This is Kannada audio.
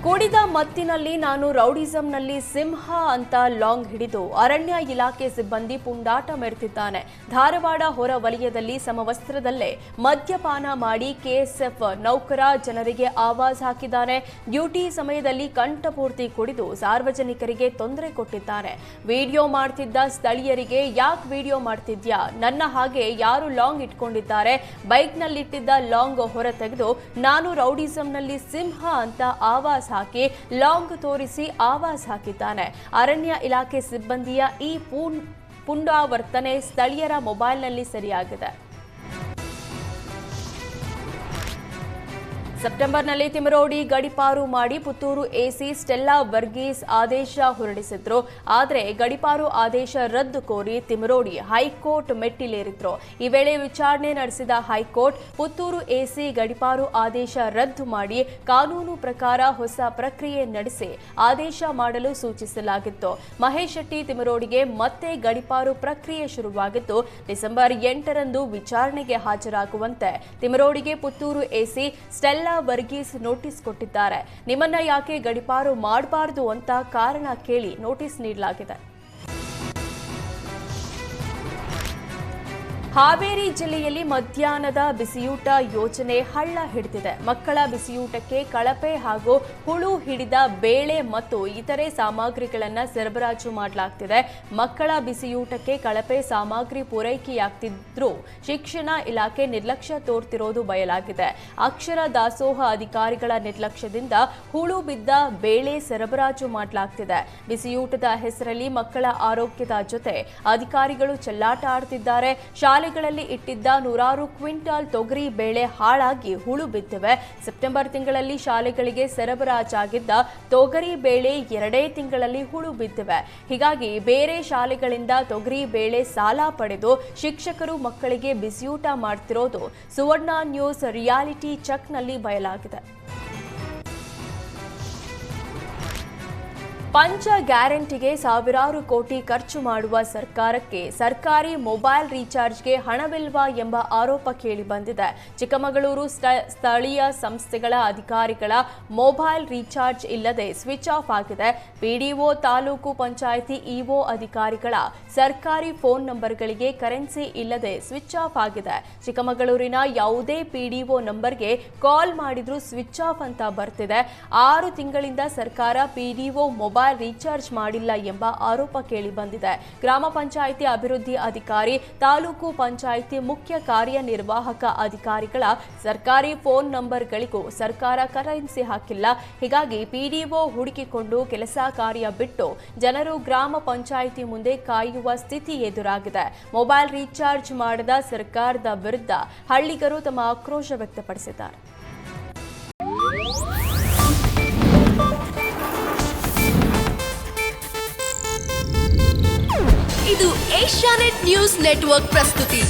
ಕುಡಿದ ಮತ್ತಿನಲ್ಲಿ ನಾನು ರೌಡಿಸಂನಲ್ಲಿ ಸಿಂಹ ಅಂತ ಲಾಂಗ್ ಹಿಡಿದು ಅರಣ್ಯ ಇಲಾಖೆ ಸಿಬ್ಬಂದಿ ಪುಂಡಾಟ ಮೆರೆದಿದ್ದಾನೆ. ಧಾರವಾಡ ಹೊರ ವಲಯದಲ್ಲಿ ಸಮವಸ್ತ್ರದಲ್ಲೇ ಮದ್ಯಪಾನ ಮಾಡಿ ಕೆಎಸ್ಎಫ್ ನೌಕರ ಜನರಿಗೆ ಆವಾಜ್ ಹಾಕಿದ್ದಾನೆ. ಡ್ಯೂಟಿ ಸಮಯದಲ್ಲಿ ಕಂಠಪೂರ್ತಿ ಕುಡಿದು ಸಾರ್ವಜನಿಕರಿಗೆ ತೊಂದರೆ ಕೊಟ್ಟಿದ್ದಾನೆ. ವಿಡಿಯೋ ಮಾಡ್ತಿದ್ದ ಸ್ಥಳೀಯರಿಗೆ ಯಾಕೆ ವಿಡಿಯೋ ಮಾಡ್ತಿದ್ಯಾ, ನನ್ನ ಹಾಗೆ ಯಾರು ಲಾಂಗ್ ಇಟ್ಕೊಂಡಿದ್ದಾರೆ, ಬೈಕ್ನಲ್ಲಿಟ್ಟಿದ್ದ ಲಾಂಗ್ ಹೊರ ತೆಗೆದು ನಾನು ರೌಡಿಸಂನಲ್ಲಿ ಸಿಂಹ ಅಂತ ಆವಾಜ್ ಹಾಕಿ ಲಾಂಗ್ ತೋರಿಸಿ ಆವಾಜ್ ಹಾಕಿದ್ದಾನೆ. ಅರಣ್ಯ ಇಲಾಖೆ ಸಿಬ್ಬಂದಿಯ ಈ ಪುಂಡಾವರ್ತನೆ ಸ್ಥಳೀಯರ ಮೊಬೈಲ್ನಲ್ಲಿ ಸೆರೆಯಾಗಿದೆ. ಸೆಪ್ಟೆಂಬರ್ನಲ್ಲಿ ತಿಮರೋಡಿ ಗಡಿಪಾರು ಮಾಡಿ ಪುತ್ತೂರು ಎಸಿ ಸ್ಟೆಲ್ಲಾ ವರ್ಗೀಸ್ ಆದೇಶ ಹೊರಡಿಸಿದ್ರು. ಆದರೆ ಗಡಿಪಾರು ಆದೇಶ ರದ್ದು ಕೋರಿ ತಿಮರೋಡಿ ಹೈಕೋರ್ಟ್ ಮೆಟ್ಟಿಲೇರಿದ್ರು. ಈ ವೇಳೆ ವಿಚಾರಣೆ ನಡೆಸಿದ ಹೈಕೋರ್ಟ್ ಪುತ್ತೂರು ಎಸಿ ಗಡಿಪಾರು ಆದೇಶ ರದ್ದು ಮಾಡಿ ಕಾನೂನು ಪ್ರಕಾರ ಹೊಸ ಪ್ರಕ್ರಿಯೆ ನಡೆಸಿ ಆದೇಶ ಮಾಡಲು ಸೂಚಿಸಲಾಗಿತ್ತು. ಮಹೇಶ್ ಶೆಟ್ಟಿ ತಿಮರೋಡಿಗೆ ಮತ್ತೆ ಗಡಿಪಾರು ಪ್ರಕ್ರಿಯೆ ಶುರುವಾಗಿದ್ದು ಡಿಸೆಂಬರ್ 8ರಂದು ವಿಚಾರಣೆಗೆ ಹಾಜರಾಗುವಂತೆ ತಿಮರೋಡಿಗೆ Puttur AC Stella Varghese notice ಕೊಟ್ಟಿದ್ದಾರೆ. ನಿಮ್ಮನ್ನ ಯಾಕೆ ಗಡಿಪಾರು ಮಾಡಬಾರದು ಅಂತ ಕಾರಣ ಕೇಳಿ ನೋಟಿಸ್ ನೀಡಲಾಗಿದೆ. ಹಾವೇರಿ ಜಿಲ್ಲೆಯಲ್ಲಿ ಮಧ್ಯಾಹ್ನದ ಬಿಸಿಯೂಟ ಯೋಜನೆ ಹಳ್ಳ ಹಿಡಿದಿದೆ. ಮಕ್ಕಳ ಬಿಸಿಯೂಟಕ್ಕೆ ಕಳಪೆ ಹಾಗೂ ಹುಳು ಹಿಡಿದ ಬೇಳೆ ಮತ್ತು ಇತರೆ ಸಾಮಗ್ರಿಗಳನ್ನು ಸರಬರಾಜು ಮಾಡಲಾಗ್ತಿದೆ. ಮಕ್ಕಳ ಬಿಸಿಯೂಟಕ್ಕೆ ಕಳಪೆ ಸಾಮಗ್ರಿ ಪೂರೈಕೆಯಾಗ್ತಿದ್ರೂ ಶಿಕ್ಷಣ ಇಲಾಖೆ ನಿರ್ಲಕ್ಷ್ಯ ತೋರ್ತಿರೋದು ಬಯಲಾಗಿದೆ. ಅಕ್ಷರ ದಾಸೋಹ ಅಧಿಕಾರಿಗಳ ನಿರ್ಲಕ್ಷ್ಯದಿಂದ ಹುಳು ಬಿದ್ದ ಬೇಳೆ ಸರಬರಾಜು ಮಾಡಲಾಗ್ತಿದೆ. ಬಿಸಿಯೂಟದ ಹೆಸರಲ್ಲಿ ಮಕ್ಕಳ ಆರೋಗ್ಯದ ಜೊತೆ ಅಧಿಕಾರಿಗಳು ಚೆಲ್ಲಾಟ ಆಡ್ತಿದ್ದಾರೆ. ಶಾಲೆಗಳಲ್ಲಿ ಇಟ್ಟಿದ್ದ 100 ಕ್ವಿಂಟಾಲ್ ತೊಗರಿ ಬೇಳೆ ಹಾಳಾಗಿ ಹುಳು ಬಿದ್ದಿವೆ. ಸೆಪ್ಟೆಂಬರ್ ತಿಂಗಳಲ್ಲಿ ಶಾಲೆಗಳಿಗೆ ಸರಬರಾಜಾಗಿದ್ದ ತೊಗರಿ ಬೇಳೆ 2 ತಿಂಗಳಲ್ಲಿ ಹುಳು ಬಿದ್ದಿವೆ. ಹೀಗಾಗಿ ಬೇರೆ ಶಾಲೆಗಳಿಂದ ತೊಗರಿ ಬೇಳೆ ಸಾಲ ಪಡೆದು ಶಿಕ್ಷಕರು ಮಕ್ಕಳಿಗೆ ಬಿಸಿಯೂಟ ಮಾಡ್ತಿರೋದು ಸುವರ್ಣ ನ್ಯೂಸ್ ರಿಯಾಲಿಟಿ ಚೆಕ್ನಲ್ಲಿ ಬಯಲಾಗಿದೆ. ಪಂಚ ಗ್ಯಾರಂಟಿಗೆ ಸಾವಿರಾರು ಕೋಟಿ ಖರ್ಚು ಮಾಡುವ ಸರ್ಕಾರಕ್ಕೆ ಸರ್ಕಾರಿ ಮೊಬೈಲ್ ರೀಚಾರ್ಜ್ಗೆ ಹಣವಿಲ್ವಾ ಎಂಬ ಆರೋಪ ಕೇಳಿಬಂದಿದೆ. ಚಿಕ್ಕಮಗಳೂರು ಸ್ಥಳೀಯ ಸಂಸ್ಥೆಗಳ ಅಧಿಕಾರಿಗಳ ಮೊಬೈಲ್ ರೀಚಾರ್ಜ್ ಇಲ್ಲದೆ ಸ್ವಿಚ್ ಆಫ್ ಆಗಿದೆ. ಪಿಡಿಒ, ತಾಲೂಕು ಪಂಚಾಯಿತಿ ಇಒ ಅಧಿಕಾರಿಗಳ ಸರ್ಕಾರಿ ಫೋನ್ ನಂಬರ್ಗಳಿಗೆ ಕರೆನ್ಸಿ ಇಲ್ಲದೆ ಸ್ವಿಚ್ ಆಫ್ ಆಗಿದೆ. ಚಿಕ್ಕಮಗಳೂರಿನ ಯಾವುದೇ ಪಿಡಿಒ ನಂಬರ್ಗೆ ಕಾಲ್ ಮಾಡಿದ್ರೂ ಸ್ವಿಚ್ ಆಫ್ ಅಂತ ಬರ್ತಿದೆ. 6 ತಿಂಗಳಿಂದ ಸರ್ಕಾರ ಪಿಡಿಒ ಮೊಬೈಲ್ ರೀಚಾರ್ಜ್ ಮಾಡಿಲ್ಲ ಎಂಬ ಆರೋಪ ಕೇಳಿಬಂದಿದೆ. ಗ್ರಾಮ ಪಂಚಾಯಿತಿ ಅಭಿವೃದ್ಧಿ ಅಧಿಕಾರಿ, ತಾಲೂಕು ಪಂಚಾಯಿತಿ ಮುಖ್ಯ ಕಾರ್ಯನಿರ್ವಾಹಕ ಅಧಿಕಾರಿಗಳ ಸರ್ಕಾರಿ ಫೋನ್ ನಂಬರ್ಗಳಿಗೂ ಸರ್ಕಾರ ಕರೆನ್ಸಿ ಹಾಕಿಲ್ಲ. ಹೀಗಾಗಿ ಪಿಡಿಒ ಹುಡುಕಿಕೊಂಡು ಕೆಲಸ ಕಾರ್ಯ ಬಿಟ್ಟು ಜನರು ಗ್ರಾಮ ಪಂಚಾಯಿತಿ ಮುಂದೆ ಕಾಯುವ ಸ್ಥಿತಿ ಎದುರಾಗಿದೆ. ಮೊಬೈಲ್ ರೀಚಾರ್ಜ್ ಮಾಡದ ಸರ್ಕಾರದ ವಿರುದ್ಧ ಹಳ್ಳಿಗರು ತಮ್ಮ ಆಕ್ರೋಶ ವ್ಯಕ್ತಪಡಿಸಿದ್ದಾರೆ. ಇದು ಏಷ್ಯಾನೆಟ್ ನ್ಯೂಸ್ ನೆಟ್ವರ್ಕ್ ಪ್ರಸ್ತುತಿ.